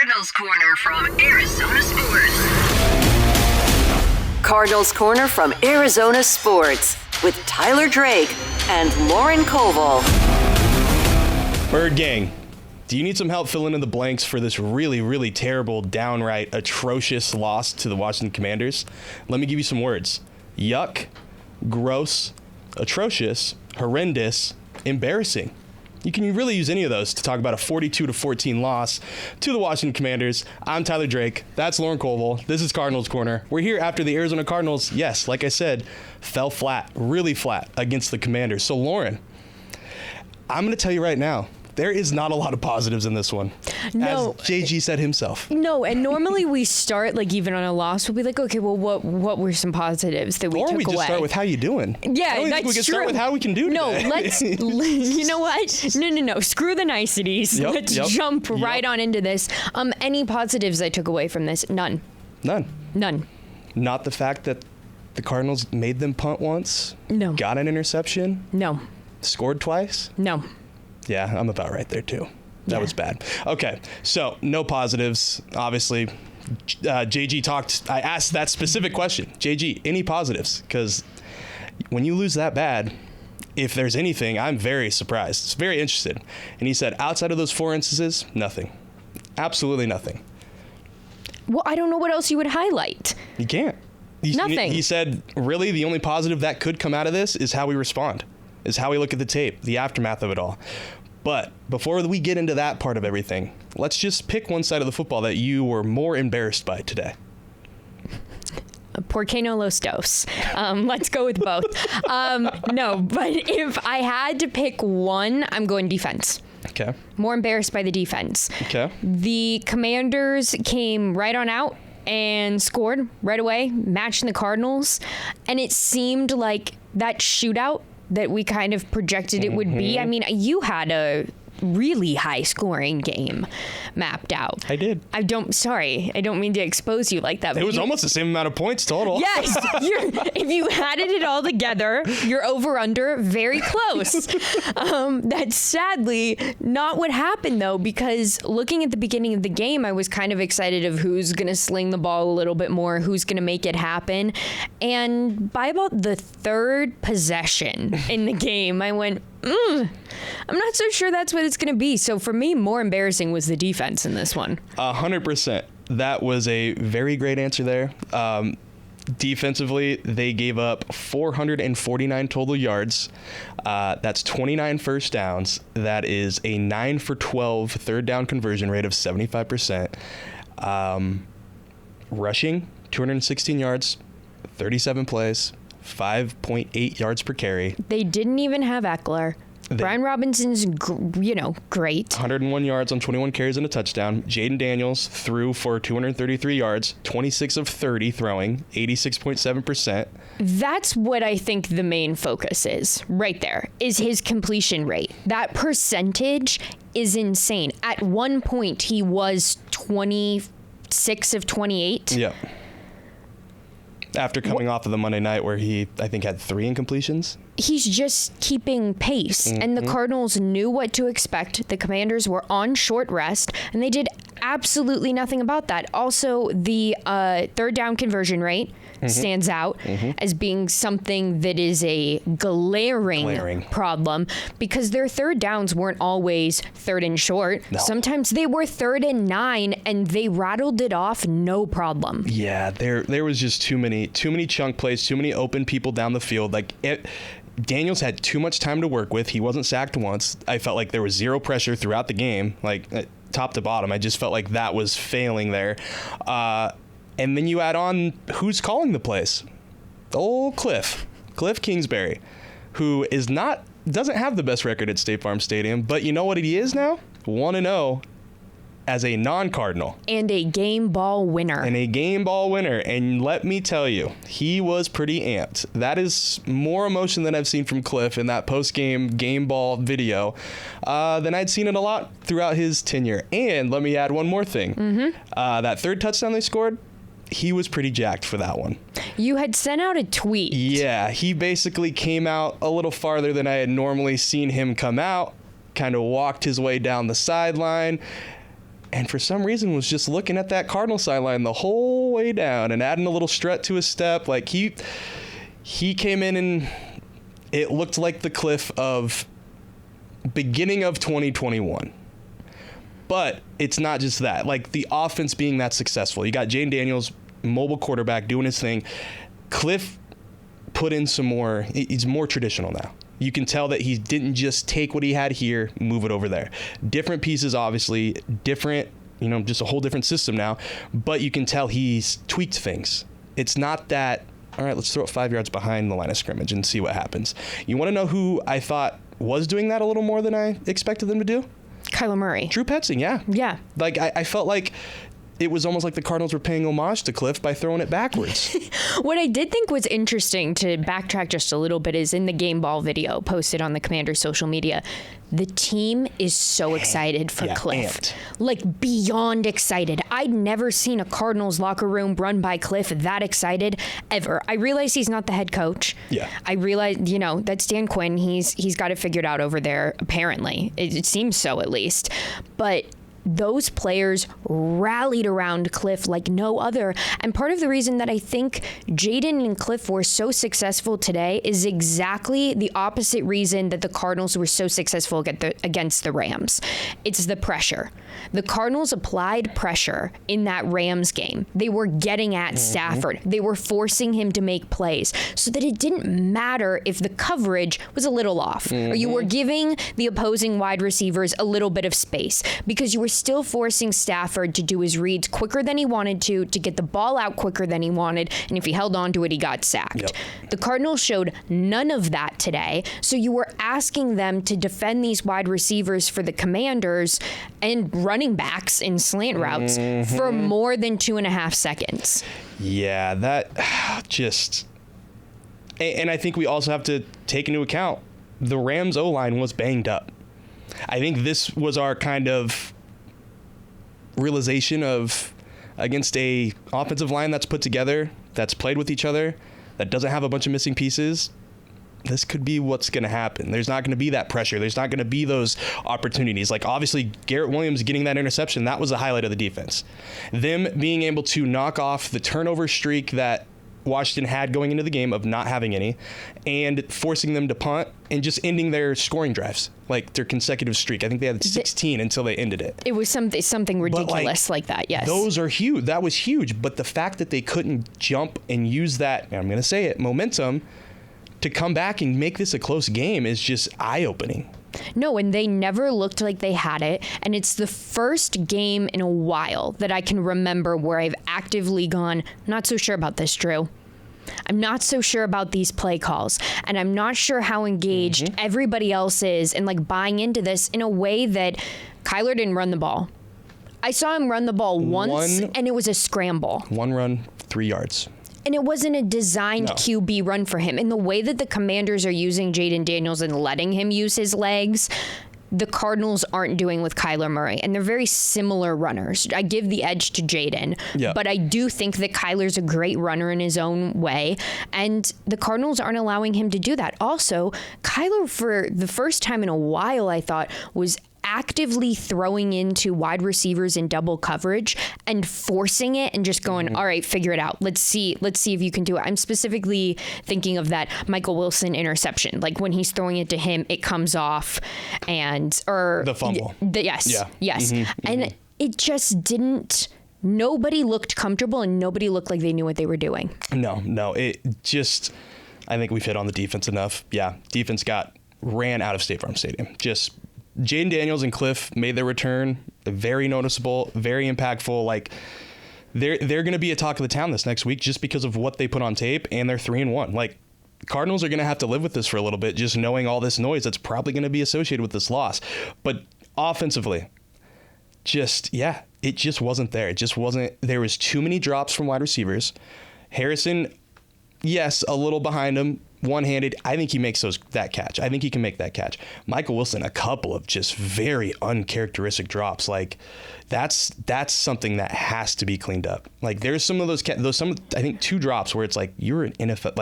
Cardinals Corner from Arizona Sports. Cardinals Corner from Arizona Sports with Tyler Drake and Lauren Koval. Bird Gang, do you need some help filling in the blanks for this really, really terrible, downright atrocious loss to the Washington Commanders? Let me give you some words. Yuck, gross, atrocious, horrendous, embarrassing. You can really use any of those to talk about a 42-14 loss to the Washington Commanders. I'm Tyler Drake. That's Lauren Koval. This is Cardinals Corner. We're here after the Arizona Cardinals, yes, like I said, fell flat, really flat against the Commanders. So, Lauren, I'm going to tell you right now, there is not a lot of positives in this one. No. As JG said himself. No, and normally we start, like, even on a loss, we'll be like, okay, well, what were some positives that we took away? Or we just start with how you doing. Yeah, I don't that's think we can true. start with how we can do No, today. let's, you know what? No. Screw the niceties. Let's jump right on into this. Any positives I took away from this? None. None. Not the fact that the Cardinals made them punt once. No. Got an interception. No. Scored twice. No. Yeah, I'm about right there, too. That was bad. Okay, so no positives. Obviously, JG talked. I asked that specific question. JG, any positives? Because when you lose that bad, if there's anything, I'm very surprised. It's very interested. And he said, outside of those 4 instances, nothing. Absolutely nothing. Well, I don't know what else you would highlight. You can't. Nothing. He said, really, the only positive that could come out of this is how we respond, is how we look at the tape, the aftermath of it all. But before we get into that part of everything, let's just pick one side of the football that you were more embarrassed by today. Por qué no los dos? Let's go with both. No, but if I had to pick one, I'm going defense. Okay. More embarrassed by the defense. Okay. The Commanders came right on out and scored right away, matching the Cardinals. And it seemed like that shootout that we kind of projected it would be. I mean, you had a really high scoring game mapped out. I did. I don't mean to expose you like that. It was almost the same amount of points total. Yes. If you added it all together, you're over under very close. That's sadly not what happened, though, because looking at the beginning of the game, I was kind of excited of who's going to sling the ball a little bit more, who's going to make it happen. And by about the third possession in the game, I went, I'm not so sure that's what it's going to be. So for me, more embarrassing was the defense in this one. 100%. That was a very great answer there. Defensively, they gave up 449 total yards. That's 29 first downs. That is a 9 for 12 third down conversion rate of 75%. Rushing, 216 yards, 37 plays. 5.8 yards per carry. They didn't even have Eckler. Brian Robinson's, great. 101 yards on 21 carries and a touchdown. Jaden Daniels threw for 233 yards, 26 of 30 throwing, 86.7%. That's what I think the main focus is right there, is his completion rate. That percentage is insane. At one point, he was 26 of 28. Yeah. After coming off of the Monday night where he, I think, had 3 incompletions. He's just keeping pace, and the Cardinals knew what to expect. The Commanders were on short rest, and they did absolutely nothing about that. Also, the third down conversion rate stands out as being something that is a glaring problem, because their third downs weren't always third and short. No. Sometimes they were 3rd and 9, and they rattled it off no problem. Yeah, there was just too many chunk plays, too many open people down the field. Daniels had too much time to work with. He wasn't sacked once. I felt like there was zero pressure throughout the game, top to bottom. I just felt like that was failing there. And then you add on who's calling the plays. Old Kliff Kingsbury, who doesn't have the best record at State Farm Stadium, but you know what he is now? 1-0 as a non-Cardinal. And a game ball winner. And let me tell you, he was pretty amped. That is more emotion than I've seen from Kliff in that post-game game ball video than I'd seen it a lot throughout his tenure. And let me add one more thing. That third touchdown they scored, he was pretty jacked for that one. You had sent out a tweet. Yeah, he basically came out a little farther than I had normally seen him come out, kind of walked his way down the sideline, and for some reason was just looking at that Cardinal sideline the whole way down and adding a little strut to his step. Like he came in and it looked like the Kliff of beginning of 2021. But it's not just that. Like the offense being that successful. You got Jane Daniels, mobile quarterback, doing his thing. Kliff put in some more. He's more traditional now. You can tell that he didn't just take what he had here, move it over there. Different pieces, obviously, different, just a whole different system now. But you can tell he's tweaked things. It's not that, all right, let's throw it 5 yards behind the line of scrimmage and see what happens. You want to know who I thought was doing that a little more than I expected them to do? Kyler Murray. Drew Petzing, yeah. Yeah. Like, I felt like it was almost like the Cardinals were paying homage to Kliff by throwing it backwards. What I did think was interesting, to backtrack just a little bit, is in the game ball video posted on the Commanders' social media, the team is so excited for Kliff. Amped. Like, beyond excited. I'd never seen a Cardinals locker room run by Kliff that excited ever. I realize he's not the head coach. Yeah. I realize, that's Dan Quinn. He's got it figured out over there, apparently. It seems so, at least. But those players rallied around Kliff like no other. And part of the reason that I think Jaden and Kliff were so successful today is exactly the opposite reason that the Cardinals were so successful against the Rams. It's the pressure. The Cardinals applied pressure in that Rams game. They were getting at Stafford. They were forcing him to make plays so that it didn't matter if the coverage was a little off or you were giving the opposing wide receivers a little bit of space, because you were still forcing Stafford to do his reads quicker than he wanted to get the ball out quicker than he wanted, and if he held on to it, he got sacked. Yep. The Cardinals showed none of that today, so you were asking them to defend these wide receivers for the Commanders and running backs in slant routes for more than 2.5 seconds. Yeah, that just... And I think we also have to take into account the Rams O-line was banged up. I think this was our kind of realization of, against a offensive line that's put together, that's played with each other, that doesn't have a bunch of missing pieces, this could be what's going to happen. There's not going to be that pressure. There's not going to be those opportunities. Like, obviously, Garrett Williams getting that interception, that was the highlight of the defense. Them being able to knock off the turnover streak that Washington had going into the game of not having any, and forcing them to punt and just ending their scoring drives, like their consecutive streak. I think they had 16 until they ended it. It was something ridiculous like that, yes. Those are huge. That was huge. But the fact that they couldn't jump and use that, and I'm going to say it, momentum to come back and make this a close game is just eye-opening. No, and they never looked like they had it. And it's the first game in a while that I can remember where I've actively gone, not so sure about this, Drew. I'm not so sure about these play calls. And I'm not sure how engaged everybody else is in like buying into this in a way that Kyler didn't run the ball. I saw him run the ball once, and it was a scramble. One run, 3 yards. And it wasn't a designed QB run for him. In the way that the Commanders are using Jaden Daniels and letting him use his legs, the Cardinals aren't doing with Kyler Murray. And they're very similar runners. I give the edge to Jaden, but I do think that Kyler's a great runner in his own way. And the Cardinals aren't allowing him to do that. Also, Kyler, for the first time in a while, I thought, was actively throwing into wide receivers in double coverage and forcing it and just going, all right, figure it out. Let's see if you can do it. I'm specifically thinking of that Michael Wilson interception. Like when he's throwing it to him, it comes off or the fumble. Yes. And it just didn't, nobody looked comfortable and nobody looked like they knew what they were doing. No, it just, I think we've hit on the defense enough. Yeah. Defense ran out of State Farm Stadium. Just Jaden Daniels and Kliff made their return. Very noticeable, very impactful. Like they're going to be a talk of the town this next week just because of what they put on tape, and they're 3-1. Like Cardinals are going to have to live with this for a little bit, just knowing all this noise that's probably going to be associated with this loss. But offensively, it just wasn't there. It just wasn't. There was too many drops from wide receivers. Harrison, yes, a little behind him. One-handed, I think he makes that catch. I think he can make that catch. Michael Wilson, a couple of just very uncharacteristic drops. Like that's something that has to be cleaned up. Like there's some of those I think 2 drops where it's like you're an NFL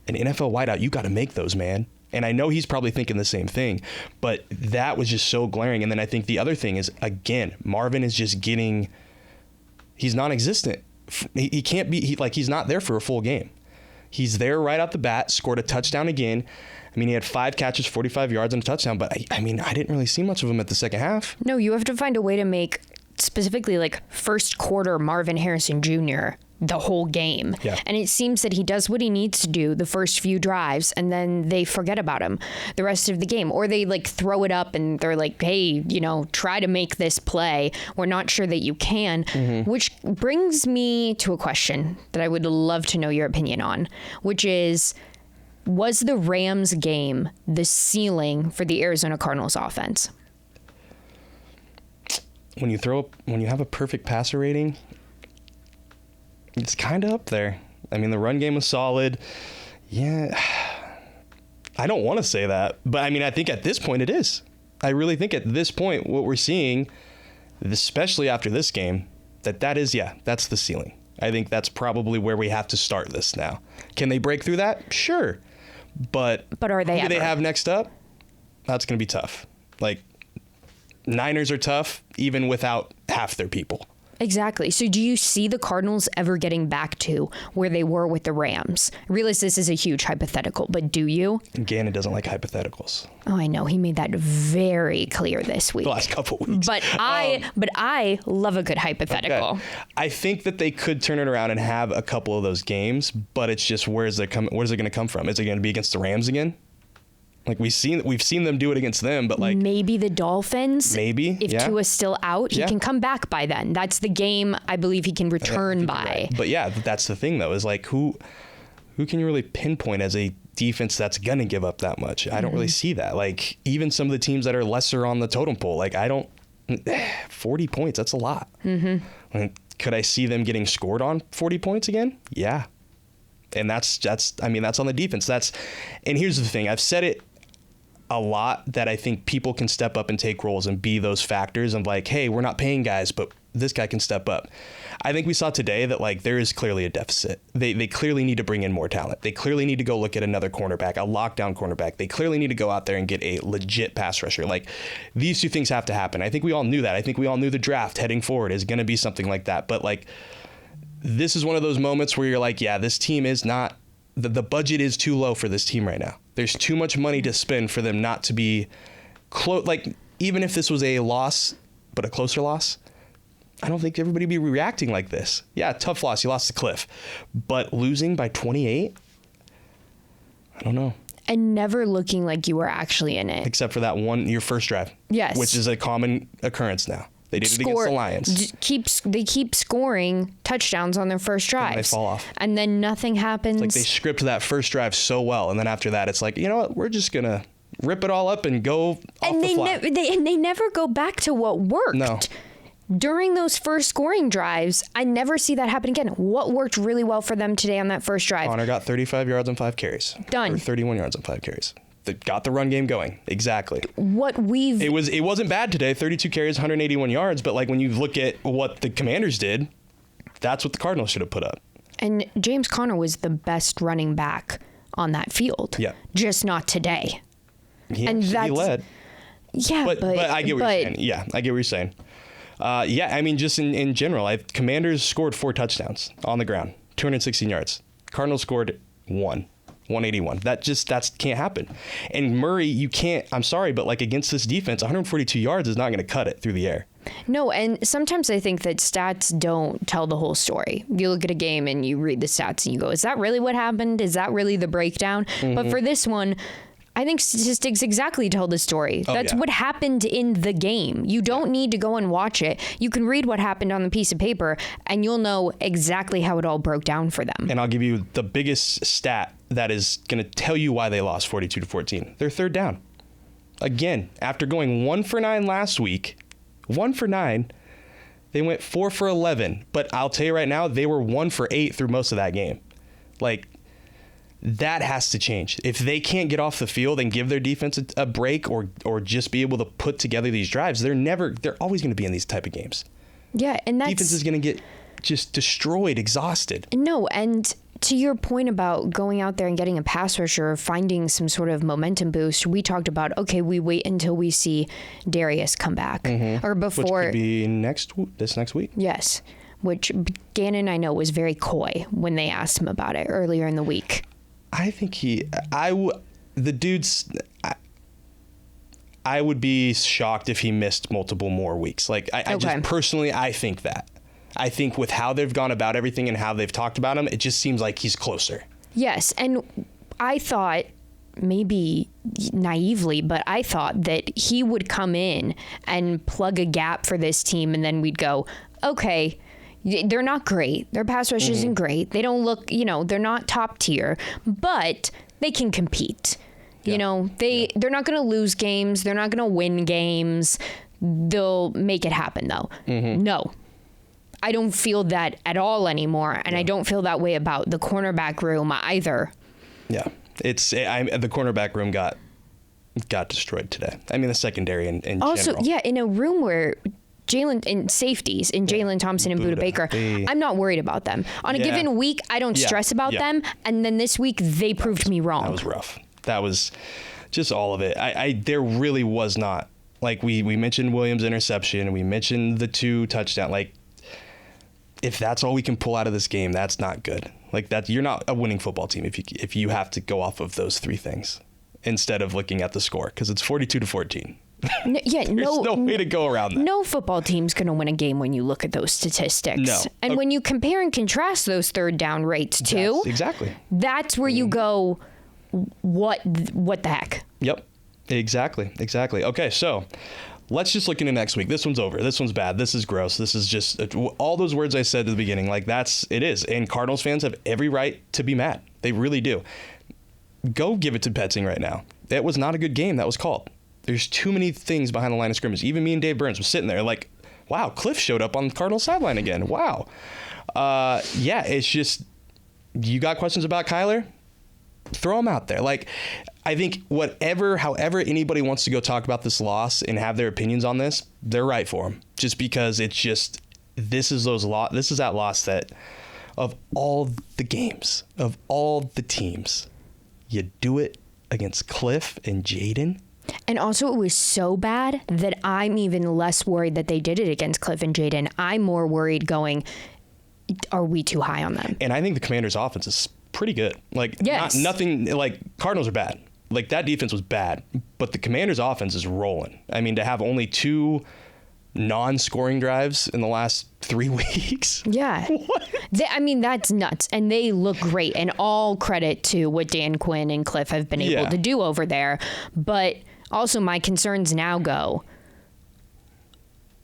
wideout. You got to make those, man. And I know he's probably thinking the same thing, but that was just so glaring. And then I think the other thing is, again, Marvin is just he's non-existent. He can't be, he's not there for a full game. He's there right out the bat, scored a touchdown again. I mean, he had 5 catches, 45 yards and a touchdown, but I didn't really see much of him at the second half. No, you have to find a way to make specifically like first quarter Marvin Harrison Jr. the whole game. Yeah. And it seems that he does what he needs to do the first few drives and then they forget about him the rest of the game. Or they like throw it up and they're like, hey, try to make this play. We're not sure that you can, which brings me to a question that I would love to know your opinion on, which is, was the Rams game the ceiling for the Arizona Cardinals offense? When you have a perfect passer rating, it's kind of up there. I mean, the run game was solid. Yeah. I don't want to say that, but I mean, I think at this point it is. I really think at this point, what we're seeing, especially after this game, that's the ceiling. I think that's probably where we have to start this now. Can they break through that? Sure. But are they who do they have next up? That's going to be tough. Like, Niners are tough, even without half their people. Exactly. So do you see the Cardinals ever getting back to where they were with the Rams? I realize this is a huge hypothetical, but do you? Gannon doesn't like hypotheticals. Oh, I know. He made that very clear this week. The last couple weeks. But I love a good hypothetical. Okay. I think that they could turn it around and have a couple of those games, but it's just where's it going to come from? Is it going to be against the Rams again? Like we've seen them do it against them, but like maybe the Dolphins. Maybe if Tua's still out, he can come back by then. That's the game I believe he can return by. Right. But yeah, that's the thing though, is like who can you really pinpoint as a defense that's gonna give up that much? I don't really see that. Like even some of the teams that are lesser on the totem pole, like 40 points, that's a lot. Like, could I see them getting scored on 40 points again? Yeah. And that's on the defense. And here's the thing, I've said it a lot that I think people can step up and take roles and be those factors of like, hey, we're not paying guys, but this guy can step up. I think we saw today that like there is clearly a deficit. They clearly need to bring in more talent. They clearly need to go look at another cornerback, a lockdown cornerback. They clearly need to go out there and get a legit pass rusher. Like these two things have to happen. I think we all knew that. I think we all knew the draft heading forward is going to be something like that. But like this is one of those moments where you're like, yeah, this team is not, the budget is too low for this team right now. There's too much money to spend for them not to be close. Like, even if this was a loss, but a closer loss, I don't think everybody would be reacting like this. Yeah, tough loss. You lost to Kliff. But losing by 28? I don't know. And never looking like you were actually in it. Except for that your first drive. Yes. Which is a common occurrence now. They did it against the Lions. They keep scoring touchdowns on their first drives. And they fall off. And then nothing happens. It's like they script that first drive so well. And then after that, it's like, you know what? We're just going to rip it all up and go off the fly. And they never go back to what worked. No. During those first scoring drives, I never see that happen again. What worked really well for them today on that first drive? Connor got 35 yards on 5 carries. Done. Or 31 yards on 5 carries. They got the run game going. Exactly. It wasn't bad today. 32 carries, 181 yards. But like when you look at what the Commanders did, that's what the Cardinals should have put up. And James Conner was the best running back on that field. Yeah. Just not today. He led. Yeah, but I get what you're saying. Yeah, I get what you're saying. I mean, just in general, Commanders scored 4 touchdowns on the ground, 216 yards. Cardinals scored 181. That can't happen. And Murray, you can't, I'm sorry, but like against this defense, 142 yards is not going to cut it through the air. No, and sometimes I think that stats don't tell the whole story. You look at a game and you read the stats and you go, is that really what happened? Is that really the breakdown? But for this one, I think statistics exactly tell the story. That's what happened in the game. You don't need to go and watch it. You can read what happened on the piece of paper and you'll know exactly how it all broke down for them. And I'll give you the biggest stat that is going to tell you why they lost 42-14. Their third down. Again, after going 1 for 9 last week, 1 for 9, they went 4 for 11. But I'll tell you right now, they were 1 for 8 through most of that game. Like, that has to change. If they can't get off the field and give their defense a break or just be able to put together these drives, they're always going to be in these type of games. Yeah, and that's... Defense is going to get just destroyed, exhausted. No, and to your point about going out there and getting a pass rusher or finding some sort of momentum boost, we talked about, okay, we wait until we see Darius come back or before. Which could be this next week. Yes. Which Gannon, I know, was very coy when they asked him about it earlier in the week. I think I would be shocked if he missed multiple more weeks. Like, I just personally, I think that. I think with how they've gone about everything and how they've talked about him, it just seems like he's closer. Yes, and I thought, maybe naively, but I thought that he would come in and plug a gap for this team, and then we'd go, okay, they're not great. Their pass rush isn't great. They don't look, they're not top tier, but they can compete. Yeah. They're not going to lose games. They're not going to win games. They'll make it happen, though. No. I don't feel that at all anymore, and I don't feel that way about the cornerback room either. Yeah, the cornerback room got destroyed today. I mean, the secondary in also, general. yeah, in a room where Jalen Thompson and Budda Baker, I'm not worried about them. On a given week, I don't stress about them, and then this week they proved me wrong. That was rough. That was just all of it. There really was not, like we mentioned Williams' interception, we mentioned the 2 touchdown, like. If that's all we can pull out of this game, that's not good. Like that, you're not a winning football team if you have to go off of those 3 things instead of looking at the score, because it's 42-14. There's no way to go around that. No football team's going to win a game when you look at those statistics. No. And when you compare and contrast those third down rates too, that's where you go, what the heck? Yep. Exactly. Okay, so let's just look into next week. This one's over. This one's bad. This is gross. This is just all those words I said at the beginning. Like it is. And Cardinals fans have every right to be mad. They really do. Go give it to Petzing right now. That was not a good game that was called. There's too many things behind the line of scrimmage. Even me and Dave Burns was sitting there like, wow, Kliff showed up on the Cardinals sideline again. Wow. It's just, you got questions about Kyler? Throw them out there. Like, I think however anybody wants to go talk about this loss and have their opinions on this, they're right for them. Just because it's just, this is that loss that of all the games, of all the teams, you do it against Kliff and Jaden. And also, it was so bad that I'm even less worried that they did it against Kliff and Jaden. I'm more worried going, are we too high on them? And I think the Commanders' offense is pretty good. Like, yes. Nothing, like, Cardinals are bad. Like, that defense was bad, but the Commanders' offense is rolling. I mean, to have only 2 non-scoring drives in the last 3 weeks. Yeah. What? That's nuts. And they look great. And all credit to what Dan Quinn and Kliff have been able to do over there. But also my concerns now go,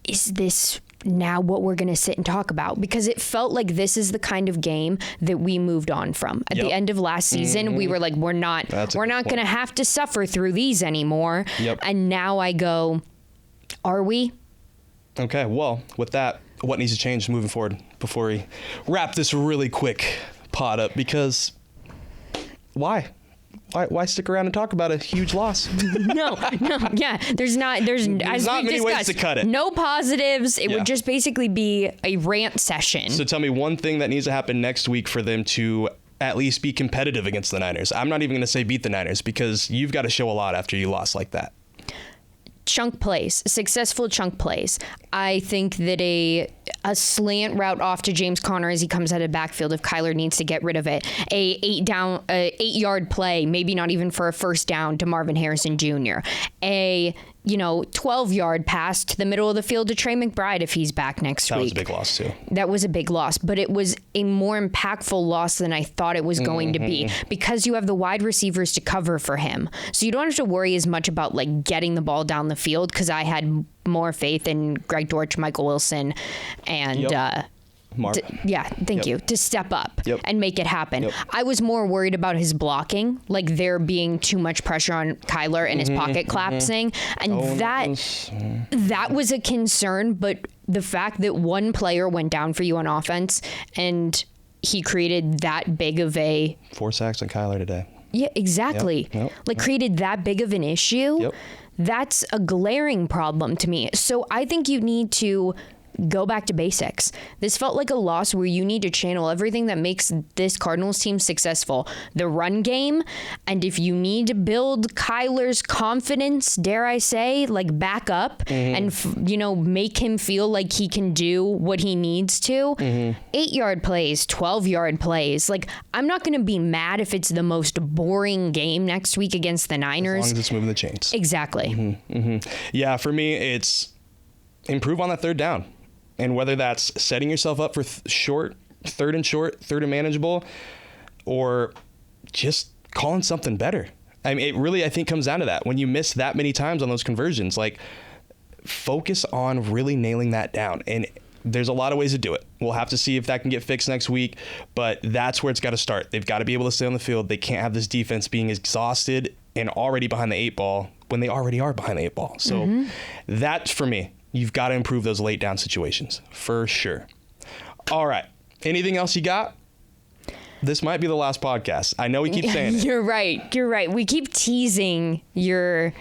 is this now what we're going to sit and talk about? Because it felt like this is the kind of game that we moved on from. At the end of last season, we were like, we're not going to have to suffer through these anymore. Yep. And now I go, are we? Okay, well, with that, what needs to change moving forward before we wrap this really quick pod up? Because why stick around and talk about a huge loss? No, yeah. There's not many ways to cut it. No positives. It would just basically be a rant session. So tell me one thing that needs to happen next week for them to at least be competitive against the Niners. I'm not even going to say beat the Niners, because you've got to show a lot after you lost like that. Successful chunk plays. I think that a slant route off to James Conner as he comes out of backfield, if Kyler needs to get rid of it, a 8-yard play, maybe not even for a first down, to Marvin Harrison Jr., a 12-yard pass to the middle of the field to Trey McBride if he's back next week. That was a big loss too. That was a big loss, but it was a more impactful loss than I thought it was going to be, because you have the wide receivers to cover for him. So you don't have to worry as much about like getting the ball down the field, because I had more faith in Greg Dortch, Michael Wilson, and Mark. Thank you, to step up and make it happen. Yep. I was more worried about his blocking, like there being too much pressure on Kyler and his pocket collapsing, and that was a concern. But the fact that one player went down for you on offense and he created that big of a 4 sacks on Kyler today. Yeah, exactly. Created that big of an issue. That's a glaring problem to me. So I think you need to go back to basics. This felt like a loss where you need to channel everything that makes this Cardinals team successful. The run game, and if you need to build Kyler's confidence, dare I say, like back up and, make him feel like he can do what he needs to. 8-yard plays, 12-yard plays. Like, I'm not going to be mad if it's the most boring game next week against the Niners. As long as it's moving the chains. Exactly. Yeah, for me, it's improve on that third down. And whether that's setting yourself up for third and manageable, or just calling something better. I mean, it really, I think, comes down to that. When you miss that many times on those conversions, like, focus on really nailing that down. And there's a lot of ways to do it. We'll have to see if that can get fixed next week, but that's where it's got to start. They've got to be able to stay on the field. They can't have this defense being exhausted and already behind the 8 ball when they already are behind the 8 ball. So that's, for me, you've got to improve those late down situations for sure. All right. Anything else you got? This might be the last podcast. I know we keep saying it. You're right. We keep teasing your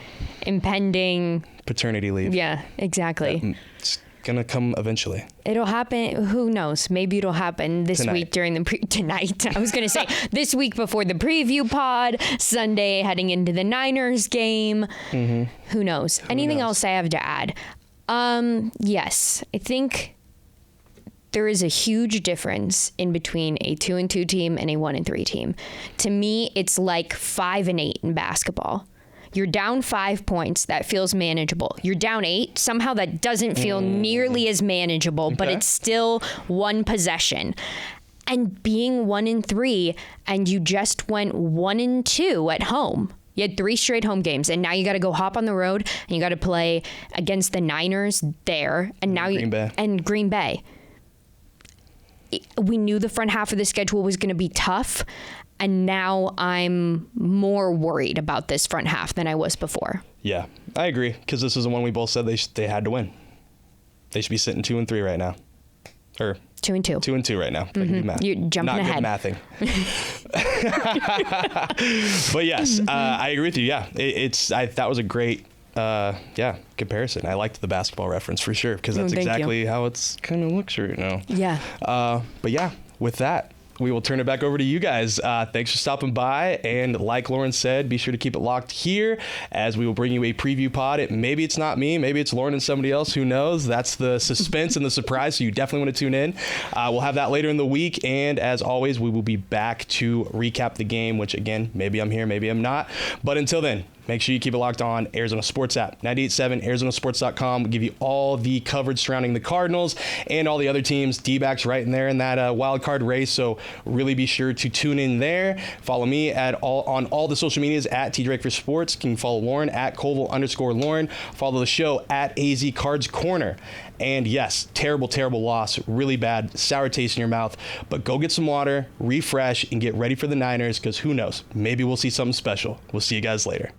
impending paternity leave. Yeah, exactly. It's going to come eventually. It'll happen. Who knows? Maybe it'll happen this week during the tonight. I was going to say this week before the preview pod, Sunday heading into the Niners game. Who knows? Anything else I have to add? Yes, I think there is a huge difference in between a 2-2 team and a 1-3 team. To me, it's like 5-8 in basketball. You're down 5 points. That feels manageable. You're down 8. Somehow that doesn't feel nearly as manageable, but it's still one possession. And being 1-3, and you just went 1-2 at home. You had 3 straight home games, and now you got to go hop on the road, and you got to play against the Niners there, and now Green Bay. We knew the front half of the schedule was going to be tough, and now I'm more worried about this front half than I was before. Yeah, I agree, because this is the one we both said they had to win. They should be sitting 2-3 right now, or 2-2. 2-2 right now. You're jumping Not ahead. Not good mathing. But yes, I agree with you. Yeah, that was a great comparison. I liked the basketball reference for sure, because that's exactly how it's kind of looks right now. Yeah. But yeah, with that, we will turn it back over to you guys. Thanks for stopping by. And like Lauren said, be sure to keep it locked here as we will bring you a preview pod. Maybe it's not me. Maybe it's Lauren and somebody else. Who knows? That's the suspense and the surprise. So you definitely want to tune in. We'll have that later in the week. And as always, we will be back to recap the game, which again, maybe I'm here, maybe I'm not. But until then, make sure you keep it locked on Arizona Sports app, 98.7 ArizonaSports.com. We'll give you all the coverage surrounding the Cardinals and all the other teams. D-backs right in there in that wild card race. So really be sure to tune in there. Follow me on all the social medias at TDrake for Sports. You can follow Lauren at Koval_Lauren. Follow the show at AZ Cards Corner. And yes, terrible, terrible loss. Really bad, sour taste in your mouth. But go get some water, refresh, and get ready for the Niners, because who knows? Maybe we'll see something special. We'll see you guys later.